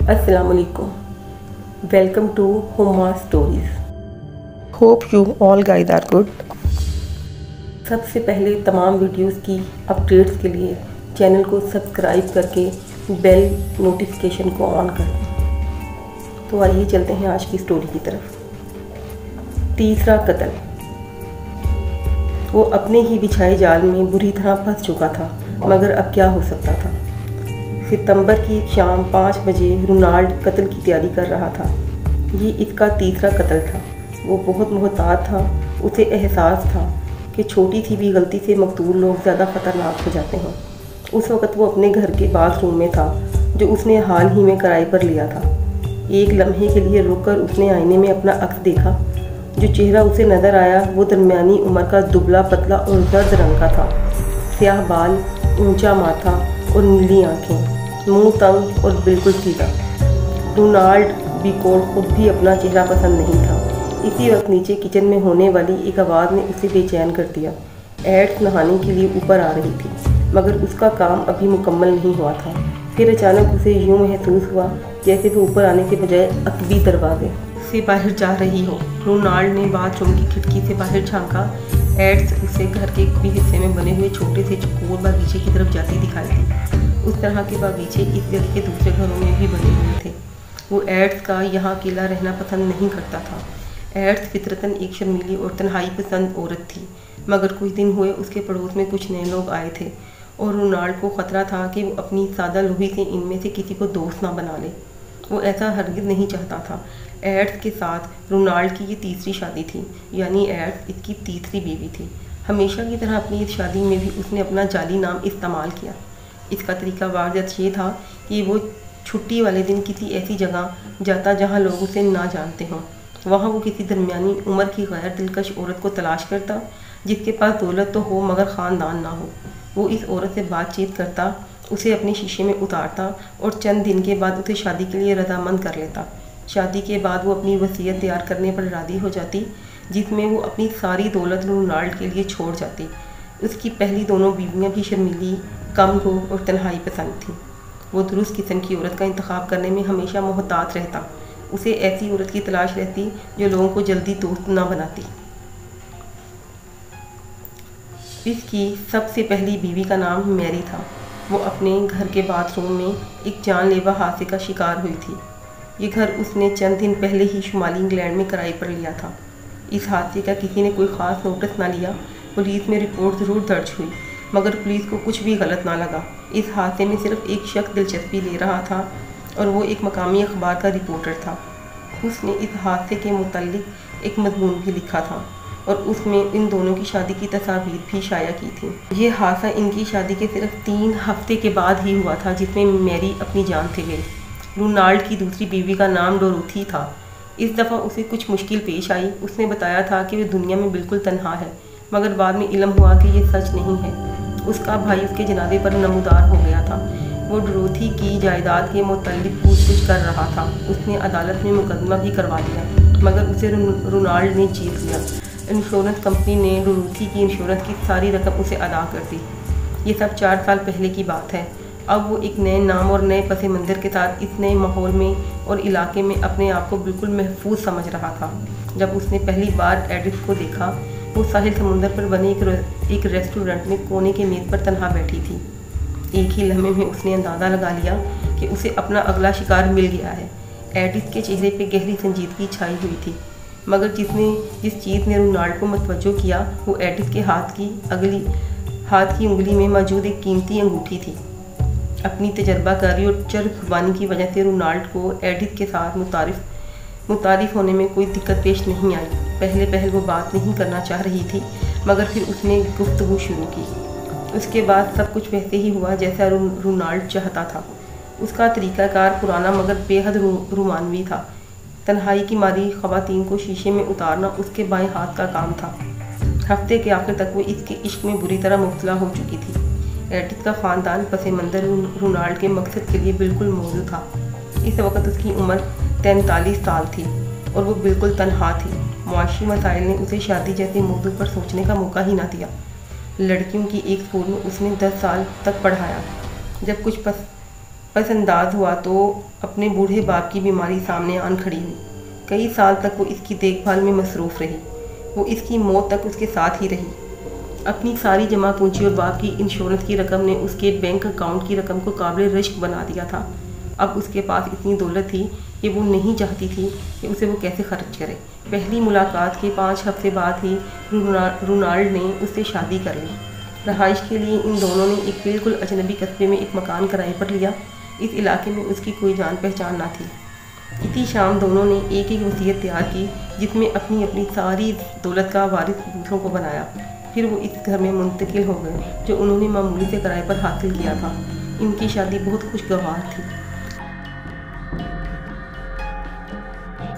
अस्सलाम वालेकुम। Welcome to Huma stories. Hope you all guys are good. सबसे पहले तमाम वीडियोस की अपडेट्स के लिए चैनल को सब्सक्राइब करके बेल नोटिफिकेशन को ऑन कर दें। तो आइए चलते हैं आज की स्टोरी की तरफ। तीसरा कत्ल। वो अपने ही बिछाए जाल में बुरी तरह फंस चुका था, मगर अब क्या हो सकता था। सितंबर की शाम 5 बजे रोनाल्ड कत्ल की तैयारी कर रहा था। ये इसका तीसरा कत्ल था। वो बहुत मोहतात था। उसे एहसास था कि छोटी सी भी गलती से मकतूल लोग ज़्यादा ख़तरनाक हो जाते हैं। उस वक़्त वो अपने घर के बाथरूम में था, जो उसने हाल ही में किराए पर लिया था। एक लम्हे के लिए रुककर उसने आईने में अपना अक्स देखा। जो चेहरा उसे नज़र आया वो दरमियानी उम्र का दुबला पतला और जर्द रंग का था। स्याह बाल, ऊंचा माथा और नीली आँखें, मुंह तंग और बिल्कुल सीधा। रोनाल्ड बिकोल खुद भी अपना चेहरा पसंद नहीं था। इसी वक्त नीचे किचन में होने वाली एक आवाज़ ने उसे बेचैन कर दिया। एड्स नहाने के लिए ऊपर आ रही थी, मगर उसका काम अभी मुकम्मल नहीं हुआ था। फिर अचानक उसे यूँ महसूस हुआ जैसे वो ऊपर आने के बजाय अकबी दरवाजे से बाहर जा रही हो। रोनाल्ड ने बाथरूम की खिड़की से बाहर झांका। एड्स उसे घर के एक भी हिस्से में बने हुए छोटे से चकोर बागीचे की तरफ जाती दिखाई दी। उस तरह के बागीचे इस गली के दूसरे घरों में भी बने हुए थे। वो एड्स का यहाँ अकेला रहना पसंद नहीं करता था। एड्स फितरतन एक शर्मीली और तन्हाई पसंद औरत थी, मगर कुछ दिन हुए उसके पड़ोस में कुछ नए लोग आए थे और रोनाल्ड को ख़तरा था कि वो अपनी सादा लोही से इनमें से किसी को दोस्त ना बना ले। वो ऐसा हरगिज़ नहीं चाहता था। एड्स के साथ रोनाल्ड की ये तीसरी शादी थी, यानी एड्स इसकी तीसरी बीवी थी। हमेशा की तरह अपनी इस शादी में भी उसने अपना जाली नाम इस्तेमाल किया। इसका तरीका वारदात ये था कि वो छुट्टी वाले दिन किसी ऐसी जगह जाता जहां लोग उसे ना जानते हों। वहां वो किसी दरमियानी उम्र की गैर दिलकश औरत को तलाश करता, जिसके पास दौलत तो हो मगर ख़ानदान ना हो। वो इस औरत से बातचीत करता, उसे अपने शीशे में उतारता और चंद दिन के बाद उसे शादी के लिए रजामंद कर लेता। शादी के बाद वो अपनी वसीयत तैयार करने पर राज़ी हो जाती, जिसमें वो अपनी सारी दौलत रोनाल्ड के लिए छोड़ जाती। उसकी पहली दोनों बीवियाँ भी शर्मीली, कम गो और तन्हाई पसंद थी। वो दुरुस्त किस्म की औरत का इंतखाब करने में हमेशा मोहतात रहता। उसे ऐसी औरत की तलाश रहती जो लोगों को जल्दी दोस्त ना बनाती। इसकी सबसे पहली बीवी का नाम मैरी था। वो अपने घर के बाथरूम में एक जानलेवा हादसे का शिकार हुई थी। ये घर उसने चंद दिन पहले ही शुमाली इंग्लैंड में किराए पर लिया था। इस हादसे का किसी ने कोई ख़ास नोटिस ना लिया। पुलिस में रिपोर्ट ज़रूर दर्ज हुई, मगर पुलिस को कुछ भी गलत ना लगा। इस हादसे में सिर्फ एक शख्स दिलचस्पी ले रहा था और वो एक मकामी अखबार का रिपोर्टर था। उसने इस हादसे के मुताल्लिक एक मजमून भी लिखा था और उसमें इन दोनों की शादी की तस्वीर भी शाया की थी। ये हादसा इनकी शादी के सिर्फ 3 हफ्ते के बाद ही हुआ था, जिसमें मैरी अपनी जान से गई। रोनाल्ड की दूसरी बीवी का नाम डोरोथी था। इस दफ़ा उसे कुछ मुश्किल पेश आई। उसने बताया था कि वह दुनिया में बिल्कुल तन्हा है, मगर बाद में इल्म हुआ कि ये सच नहीं है। उसका भाई उसके जनाजे पर नमूदार हो गया था। वो डोरोथी की जायदाद के मुताल्लिक पूछताछ कर रहा था। उसने अदालत में मुकदमा भी करवा लिया, मगर उसे रोनाल्ड ने जीत लिया। इंश्योरेंस कंपनी ने डोरोथी की इंश्योरेंस की सारी रकम उसे अदा कर दी। ये सब 4 साल पहले की बात है। अब वो एक नए नाम और नए पस मंज़र के साथ इस नए माहौल में और इलाके में अपने आप को बिल्कुल महफूज समझ रहा था। जब उसने पहली बार एडिस को देखा, वो साहिल समुंदर पर बने एक रेस्टोरेंट में कोने के मेज़ पर तनहा बैठी थी। एक ही लम्हे में उसने अंदाज़ा लगा लिया कि उसे अपना अगला शिकार मिल गया है। एडिस के चेहरे पे गहरी संजीदगी छाई हुई थी, मगर जिस चीज़ ने रोनाल्ड को मतवज्जो किया वो एडिस के हाथ की उंगली में मौजूद एक कीमती अंगूठी थी। अपनी तजर्बाकारी और चरब ज़ुबानी की वजह से रोनाल्ड को एडिस के साथ मुतारिफ होने में कोई दिक्कत पेश नहीं आई। पहले वो बात नहीं करना चाह रही थी, मगर फिर उसने गुफ्तगू शुरू की। उसके बाद सब कुछ वैसे ही हुआ जैसा रोनाल्ड चाहता था। उसका तरीक़ाकार पुराना मगर बेहद रोमानवी था। तन्हाई की मारी ख़वातीन को शीशे में उतारना उसके बाएं हाथ का काम था। हफ्ते के आखिर तक वो इसके इश्क में बुरी तरह मुब्तला हो चुकी थी। एडिस का ख़ानदान पस मंज़र रोनाल्ड के मकसद के लिए बिल्कुल मौजूद था। इस वक्त उसकी उम्र 43 साल थी और वो बिल्कुल तन्हा थी। मुआशी मसाइल ने उसे शादी जैसे मौजू पर सोचने का मौका ही ना दिया। लड़कियों की एक स्कूल में उसने 10 साल तक पढ़ाया। जब कुछ پس انداز ہوا تو اپنے بوڑھے باپ کی بیماری سامنے آن کھڑی ہوئی۔ کئی سال تک وہ اس کی دیکھ بھال میں مصروف رہی، وہ اس کی موت تک اس کے ساتھ ہی رہی۔ اپنی ساری جمع پونجی اور باپ کی انشورنس کی رقم نے اس کے بینک اکاؤنٹ کی رقم کو قابل رشک بنا دیا تھا۔ اب اس کے پاس اتنی دولت تھی کہ وہ نہیں چاہتی تھی کہ اسے وہ کیسے خرچ کرے۔ پہلی ملاقات کے 5 ہفتے بعد ہی رونالڈ نے اس سے شادی کر لی۔ رہائش کے لیے ان دونوں نے ایک بالکل اجنبی قصبے میں ایک مکان کرائے پر لیا۔ اس علاقے میں اس کی کوئی جان پہچان نہ تھی۔ اسی شام دونوں نے ایک وصیت تیار کی جس میں اپنی ساری دولت کا وارث دوسروں کو بنایا۔ پھر وہ اس گھر میں منتقل ہو گئے جو انہوں نے معمولی سے کرائے پر حاصل کیا تھا۔ ان کی شادی بہت خوشگوار تھی۔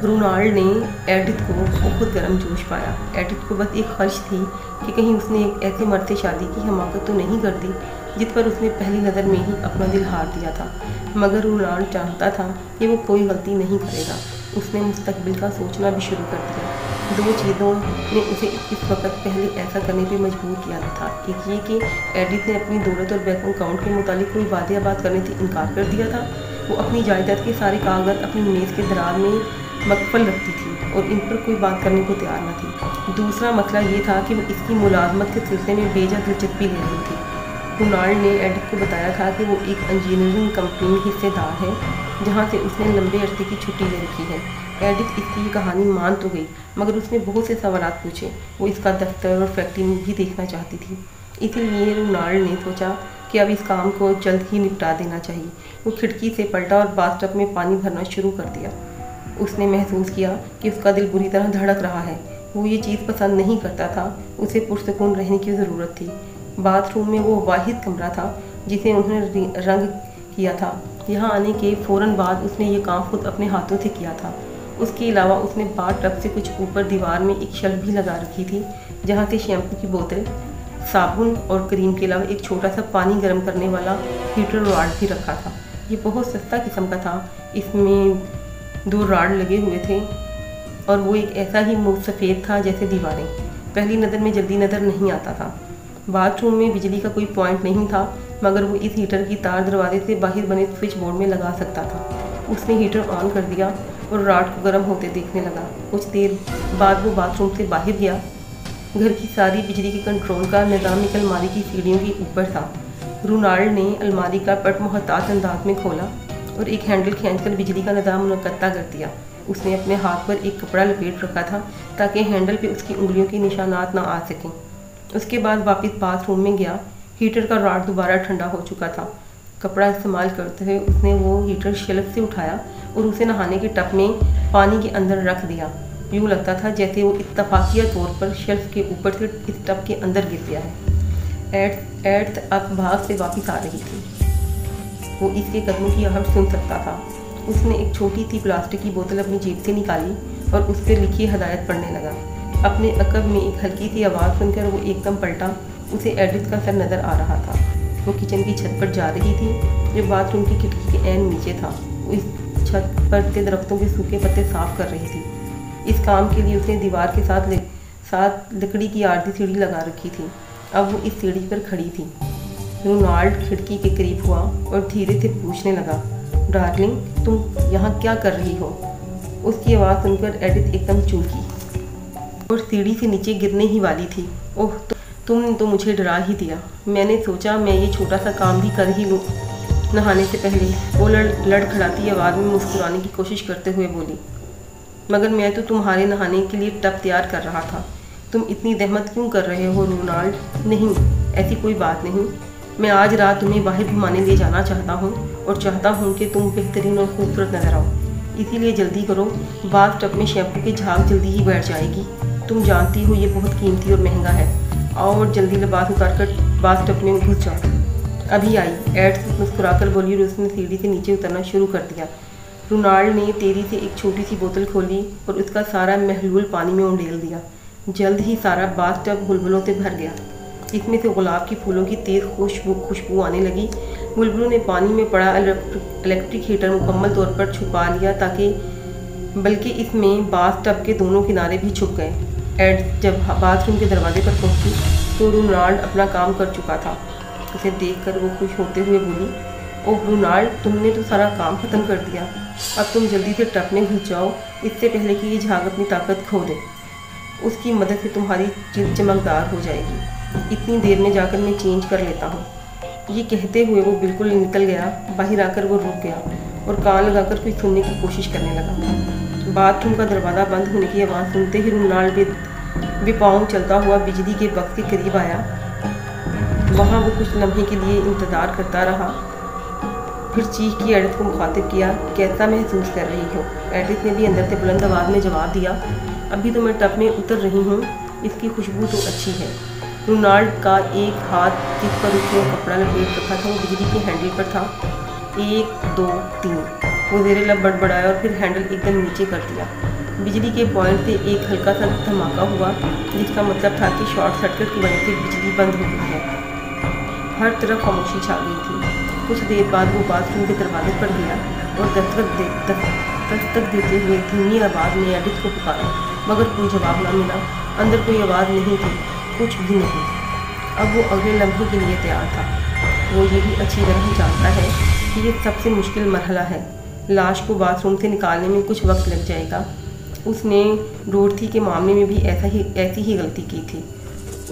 رونالڈ نے ایڈتھ کو بہت گرم جوش پایا۔ ایڈتھ کو بس ایک خواہش تھی کہ کہیں اس نے ایک ایسے مرد سے شادی کی حماقت تو نہیں کر دی جس پر اس نے پہلی نظر میں ہی اپنا دل ہار دیا تھا۔ مگر رونالڈ چاہتا تھا کہ وہ کوئی غلطی نہیں کرے گا۔ اس نے مستقبل کا سوچنا بھی شروع کر دیا۔ 2 چیزوں نے اسے اس وقت پہلے ایسا کرنے پہ مجبور کیا تھا۔ ایک یہ کہ ایڈتھ نے اپنی دولت اور بینک اکاؤنٹ کے متعلق کوئی وعدہ بات کرنے سے انکار کر دیا تھا۔ وہ اپنی جائیداد کے سارے کاغذ اپنی میز کے درار میں مقفل رکھتی تھی اور ان پر کوئی بات کرنے کو تیار نہ تھی۔ دوسرا مسئلہ یہ تھا کہ وہ اس کی ملازمت کے سلسلے میں بے جا دلچسپی لے رہی تھی۔ رونالڈ نے ایڈتھ کو بتایا تھا کہ وہ ایک انجینئرنگ کمپنی میں حصے دار ہے جہاں سے اس نے لمبے عرصے کی چھٹی لے رکھی ہے۔ ایڈتھ اس کی یہ کہانی مان تو گئی مگر اس نے بہت سے سوالات پوچھے۔ وہ اس کا دفتر اور فیکٹری بھی دیکھنا چاہتی تھی۔ اسی لیے رونالڈ نے سوچا کہ اب اس کام کو جلد ہی نپٹا دینا چاہیے۔ وہ کھڑکی سے پلٹا اور باتھ ٹب میں پانی بھرنا شروع کر دیا۔ اس نے محسوس کیا کہ اس کا دل بری طرح دھڑک رہا ہے۔ وہ یہ چیز پسند نہیں کرتا تھا۔ اسے پرسکون رہنے کی ضرورت تھی۔ باتھ روم میں وہ واحد کمرہ تھا جسے انہوں نے رنگ کیا تھا۔ یہاں آنے کے فوراً بعد اس نے یہ کام خود اپنے ہاتھوں سے کیا تھا۔ اس کے علاوہ اس نے باتھ ٹب سے کچھ اوپر دیوار میں ایک شیلف بھی لگا رکھی تھی جہاں سے شیمپو کی بوتل، صابن اور کریم کے علاوہ ایک چھوٹا سا پانی گرم کرنے والا ہیٹر راڈ بھی رکھا تھا۔ یہ بہت سستا قسم کا تھا۔ اس میں 2 راڈ لگے ہوئے تھے اور وہ ایک ایسا ہی سفید تھا جیسے دیواریں۔ پہلی نظر میں جلدی نظر نہیں آتا تھا۔ باتھ روم میں بجلی کا کوئی پوائنٹ نہیں تھا مگر وہ اس ہیٹر کی تار دروازے سے باہر بنے سوئچ بورڈ میں لگا سکتا تھا۔ اس نے ہیٹر آن کر دیا اور راڈ کو گرم ہوتے دیکھنے لگا۔ کچھ دیر بعد وہ باتھ روم سے باہر گیا۔ گھر کی ساری بجلی کے کنٹرول کا نظام ایک الماری کی سیڑھیوں کے اوپر تھا۔ رونالڈ نے الماری کا پٹ محتاط انداز میں کھولا اور ایک ہینڈل کھینچ کر بجلی کا نظام منقطع کر دیا۔ اس نے اپنے ہاتھ پر ایک کپڑا لپیٹ رکھا تھا تاکہ ہینڈل پہ اس کی انگلیوں کے نشانات نہ آ سکیں۔ اس کے بعد واپس باتھ روم میں گیا۔ ہیٹر کا راڈ دوبارہ ٹھنڈا ہو چکا تھا۔ کپڑا استعمال کرتے ہوئے اس نے وہ ہیٹر شیلف سے اٹھایا اور اسے نہانے کے ٹب میں پانی کے اندر رکھ دیا۔ یوں لگتا تھا جیسے وہ اتفاقیہ طور پر شیلف کے اوپر سے اس ٹب کے اندر گر گیا ہے۔ ایڈتھ اب بھاگ سے واپس آ رہی تھی۔ وہ اس کے قدموں کی آہٹ سن سکتا تھا۔ اس نے ایک چھوٹی سی پلاسٹک کی بوتل اپنی جیب سے نکالی اور اس پہ لکھی ہدایت پڑھنے لگا۔ اپنے عقب میں ایک ہلکی سی آواز سن کر وہ ایک دم پلٹا۔ اسے ایڈتھ کا سر نظر آ رہا تھا۔ وہ کچن کی چھت پر جا رہی تھی جو باتھ روم کی کھڑکی کے عین نیچے تھا۔ وہ اس چھت پر سے درختوں کے سوکھے پتے صاف کر رہی تھی۔ اس کام کے لیے اس نے دیوار کے ساتھ لکڑی کی عارضی سیڑھی لگا رکھی تھی۔ اب وہ اس سیڑھی پر کھڑی تھی۔ رونالڈ کھڑکی کے قریب ہوا اور دھیرے سے پوچھنے لگا، ڈارلنگ تم یہاں کیا کر رہی ہو؟ اس کی آواز سن کر ایڈتھ ایک دم چونکی اور سیڑھی سے نیچے گرنے ہی والی تھی۔ اوہ تم نے تو مجھے ڈرا ہی دیا۔ میں نے سوچا میں یہ چھوٹا سا کام بھی کر ہی لوں۔ نہانے سے پہلے وہ لڑکھڑاتی آواز میں مسکرانے کی کوشش کرتے ہوئے بولی، مگر میں تو تمہارے نہانے کے لیے ٹب تیار کر رہا تھا۔ تم اتنی زحمت کیوں کر رہے ہو رونالڈ؟ نہیں ایسی کوئی بات نہیں۔ میں آج رات تمہیں باہر گھمانے لے جانا چاہتا ہوں اور چاہتا ہوں کہ تم بہترین اور خوبصورت نظر آؤ۔ اسی لیے جلدی کرو، باتھ ٹب میں شیمپو کی جھاگ جلدی ہی بیٹھ جائے گی۔ تم جانتی ہو یہ بہت قیمتی اور مہنگا ہے۔ آؤ اور جلدی لباس اتار کر باتھ ٹب میں گھس جاؤ۔ ابھی آئی، ایڈتھ مسکرا کر بولی اور اس نے سیڑھی سے نیچے اترنا شروع کر دیا۔ رونالڈ نے تیزی سے ایک چھوٹی سی بوتل کھولی اور اس کا سارا محلول پانی میں انڈیل دیا۔ جلد ہی سارا باتھ ٹب بلبلوں سے بھر گیا۔ اس میں سے گلاب کے پھولوں کی تیز خوشبو آنے لگی۔ بلبلوں نے پانی میں پڑا الیکٹرک ہیٹر مکمل طور پر چھپا لیا بلکہ اس میں باتھ ٹب کے دونوں کنارے بھی چھپ گئے۔ ایڈتھ جب باتھ روم کے دروازے پر پہنچی تو رونالڈ اپنا کام کر چکا تھا۔ اسے دیکھ کر وہ خوش ہوتے ہوئے بولی، ओह रोनाल्ड, तुमने तो सारा काम ख़त्म कर दिया। अब तुम जल्दी से ट्रक में घुस जाओ, इससे पहले कि ये झाग अपनी ताकत खो दे। उसकी मदद से तुम्हारी जिल्द चमकदार हो जाएगी। इतनी देर में जाकर मैं चेंज कर लेता हूँ। ये कहते हुए वो बिल्कुल निकल गया। बाहर आकर वो रुक गया और कान लगाकर कुछ सुनने की कोशिश करने लगा। बाथरूम का दरवाज़ा बंद होने की आवाज़ सुनते ही रोनाल्ड बेपांव चलता हुआ बिजली के बक्स के करीब आया। वहाँ वो कुछ लम्हे के लिए इंतज़ार करता रहा, फिर चीख की एडिथ को मुखातिब किया, कैसा महसूस कर रही हो? एडिथ ने भी अंदर से बुलंद आवाज़ में जवाब दिया, अभी तो मैं टब में उतर रही हूँ, इसकी खुशबू तो अच्छी है। रोनाल्ड का एक हाथ जिस पर उसने कपड़ा लपेट रखा था वो बिजली के हैंडल पर था। 1 2 3 वो ज़ेरे लब बड़बड़ाया और फिर हैंडल एकदम नीचे कर दिया। बिजली के पॉइंट से एक हल्का सा धमाका हुआ, जिसका मतलब था कि शॉर्ट सर्किट की वजह से बिजली बंद हो गई है। हर तरफ खामोशी छा गई थी। कुछ देर बाद वो बाथरूम के दरवाजे पर गया और दस्तक देते हुए धीमी आवाज़ में एडिथ को पुकारा, मगर कोई जवाब ना मिला। अंदर कोई आवाज़ नहीं थी, कुछ भी नहीं। अब वो अगले लम्हे के लिए तैयार था। वो ये भी अच्छी तरह जानता है कि ये सबसे मुश्किल मरहला है। लाश को बाथरूम से निकालने में कुछ वक्त लग जाएगा। उसने डोरथी के मामले में भी ऐसी ही गलती की थी।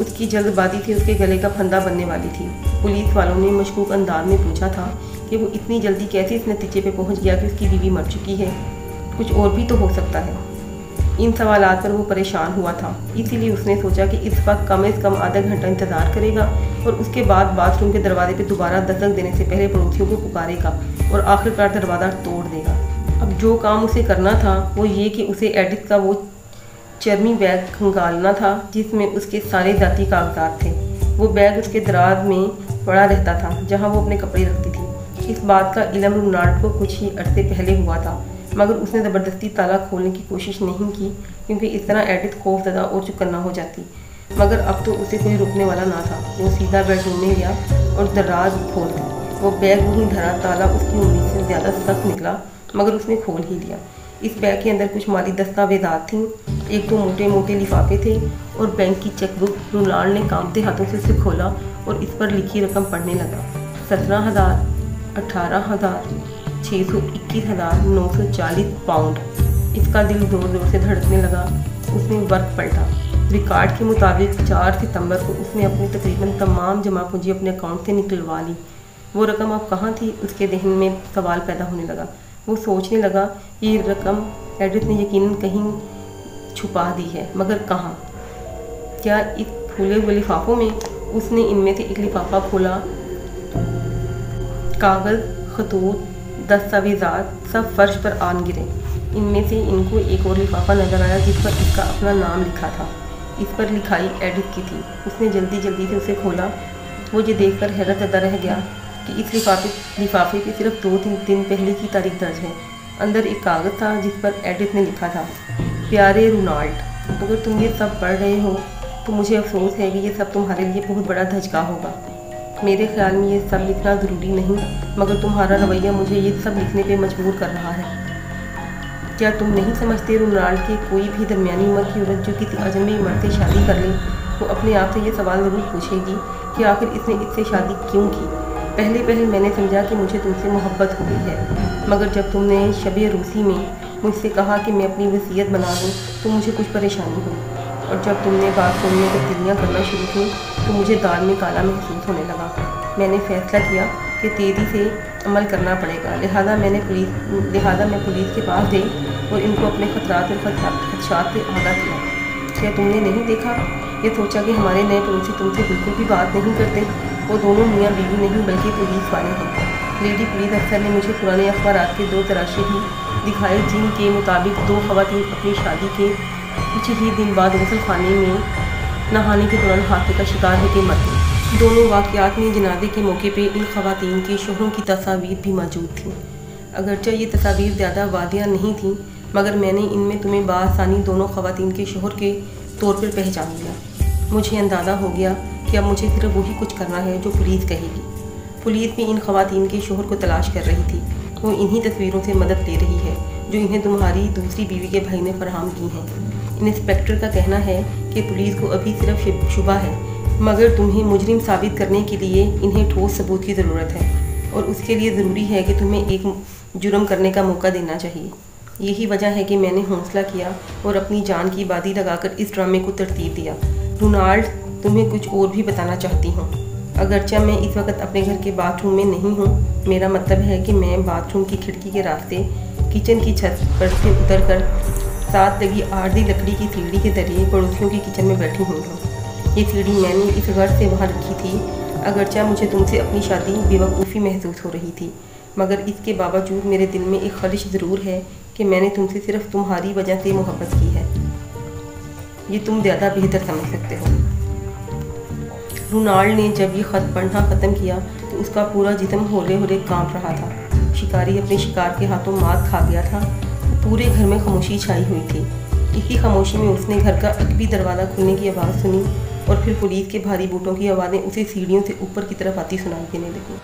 उसकी जल्दबाजी से उसके गले का फंदा बनने वाली थी। पुलिस वालों ने मशकूक अंदाज में पूछा था कि वो इतनी जल्दी कैसे इस नतीजे पे पहुंच गया कि उसकी बीवी मर चुकी है। कुछ और भी तो हो सकता है। इन सवालात पर वो परेशान हुआ था, इसीलिए उसने सोचा कि इस वक्त कम से कम आधा घंटा इंतज़ार करेगा और उसके बाद बाथरूम के दरवाजे पे दोबारा दस्तक देने से पहले पड़ोसियों को पुकारेगा और आखिरकार दरवाज़ा तोड़ देगा। अब जो काम उसे करना था वो ये कि उसे एडिथ का वो चर्मी बैग खंगालना था जिसमें उसके सारे ज़ाती कागजात थे। वो बैग उसके दराज में पड़ा रहता था जहाँ वो अपने कपड़े रखती थी। इस बात का इल्म रोनाल्ड को कुछ ही अरसे पहले हुआ था, मगर उसने ज़बरदस्ती ताला खोलने की कोशिश नहीं की, क्योंकि इस तरह एडिथ खौफज़दा और चुकन्ना हो जाती। मगर अब तो उसे कोई रुकने वाला ना था। वो सीधा बेडरूम में गया और दराज खोल दी। वो बैग वहीं धरा, ताला उसकी उम्मीद से ज़्यादा सख्त निकला, मगर उसने खोल ही दिया। इस बैग के अंदर कुछ माली दस्तावेज़ात थीं, एक तो मोटे मोटे लिफाफे थे और बैंक की चेकबुक। रोनाल्ड ने कांपते हाथों से उसे खोला और इस पर लिखी रकम पढ़ने लगा। 17,000, 18,000, 621,940 पाउंड। इसका दिल जोर जोर से धड़कने लगा। उसने वर्क पलटा। रिकॉर्ड के मुताबिक 4 सितंबर को उसने अपनी तकरीबन तमाम जमा पूंजी अपने अकाउंट से निकलवा ली। वो रकम अब कहाँ थी? उसके जहन में सवाल पैदा होने लगा। वो सोचने लगा ये रकम एडिथ ने यकीनन कहीं छुपा दी है, मगर कहाँ? क्या इस फूले हुए लिफाफों में? उसने इनमें से एक लिफाफा खोला। कागज़, खतूत, दस्तावेज़ात सब फर्श पर आन गिरे। इनमें से इनको एक और लिफाफा नज़र आया जिस पर इसका अपना नाम लिखा था। इस पर लिखाई एडिथ की थी। उसने जल्दी से उसे खोला। वो ये देखकर हैरत ज़दा रह गया कि इस लिफाफे पे सिर्फ 2-3 दिन पहले की तारीख दर्ज है। अंदर एक कागज़ था जिस पर एडिथ ने लिखा था, प्यारे रोनाल्ड, अगर तुम ये सब पढ़ रहे हो तो मुझे अफसोस है कि ये सब तुम्हारे लिए बहुत बड़ा धचका होगा। मेरे ख्याल में ये सब लिखना ज़रूरी नहीं, मगर तुम्हारा रवैया मुझे ये सब लिखने पे मजबूर कर रहा है। क्या तुम नहीं समझते रोनाल्ड के कोई भी दरमियानी उम्र की औरत जो किसी अजनबी मर्द से शादी कर ले वो अपने आप से ये सवाल ज़रूर पूछेगी कि आखिर इसने इससे शादी क्यों की। पहले मैंने समझा कि मुझे तुमसे मोहब्बत हो गई है, मगर जब तुमने शब रूसी में मुझसे कहा कि मैं अपनी वसीयत बना दूँ तो मुझे कुछ परेशानी हुई, और जब तुमने बाथरूम में तब्दीलियाँ करना शुरू की तो मुझे दाल में काला महसूस होने लगा। मैंने फैसला किया कि तेज़ी से अमल करना पड़ेगा, लिहाजा मैं पुलिस के पास गई और इनको अपने खतरात और खदशात से आगाह किया। क्या तुमने नहीं देखा? ये सोचा कि हमारे नए पड़ोसी तुमसे बिल्कुल भी बात नहीं करते। वो दोनों मियाँ बीवी नहीं बल्कि पुलिस वाले हैं। लेडी पुलिस अफसर ने मुझे पुराने अखबारात के 2 तराशे भी दिखाए जिनके मुताबिक 2 ख़वातीन अपनी शादी के कुछ ही दिन बाद गुसल खाने में नहाने के दौरान हादसे का शिकार होकर मर गई। दोनों वाक़यात में जनाजे के मौके पे इन ख़वातीन के शोहरों की तस्वीर भी मौजूद थीं। अगरचे ये तस्वीर ज़्यादा वादियाँ नहीं थीं, मगर मैंने इनमें तुम्हें बासानी दोनों ख़वातीन के शोहर के तौर पर पहचान लिया। मुझे अंदाज़ा हो गया कि अब मुझे सिर्फ वही कुछ करना है जो पुलिस कहेगी। पुलिस भी इन ख़वातीन के शोहर को तलाश कर रही थी। वो इन्हीं तस्वीरों से मदद ले रही है जो इन्हें तुम्हारी दूसरी बीवी के भाई ने फराहम की हैं। इंस्पेक्टर का कहना है कि पुलिस को अभी सिर्फ शुबा है, मगर तुम्हें मुजरिम साबित करने के लिए इन्हें ठोस सबूत की ज़रूरत है, और उसके लिए ज़रूरी है कि तुम्हें एक जुर्म करने का मौका देना चाहिए। यही वजह है कि मैंने हौसला किया और अपनी जान की बाजी लगाकर इस ड्रामे को तरतीब दिया। रोनाल्ड, तुम्हें कुछ और भी बताना चाहती हूँ। अगरचे मैं इस वक्त अपने घर के बाथरूम में नहीं हूँ, मेरा मतलब है कि मैं बाथरूम की खिड़की के रास्ते किचन की छत पर से उतरकर साथ लगी आर्धी लकड़ी की सीढ़ी के जरिए पड़ोसियों की किचन में बैठी हुई हूँ। ये सीढ़ी मैंने इस घर से वहाँ रखी थी। अगरचे मुझे तुमसे अपनी शादी बेवकूफ़ी महसूस हो रही थी, मगर इसके बावजूद मेरे दिल में एक ख्वाहिश ज़रूर है कि मैंने तुमसे सिर्फ तुम्हारी वजह से मोहब्बत की है। ये तुम ज़्यादा बेहतर समझ सकते हो। रोनाल्ड ने जब ये ख़त पढ़ना ख़त्म किया तो उसका पूरा जिस्म हौले हौले कांप रहा था। शिकारी अपने शिकार के हाथों मात खा गया था। पूरे घर में खामोशी छाई हुई थी। इसी खामोशी में उसने घर का अकबी दरवाज़ा खुलने की आवाज़ सुनी और फिर पुलिस के भारी बूटों की आवाज़ें उसे सीढ़ियों से ऊपर की तरफ आती सुनाई देने लगी।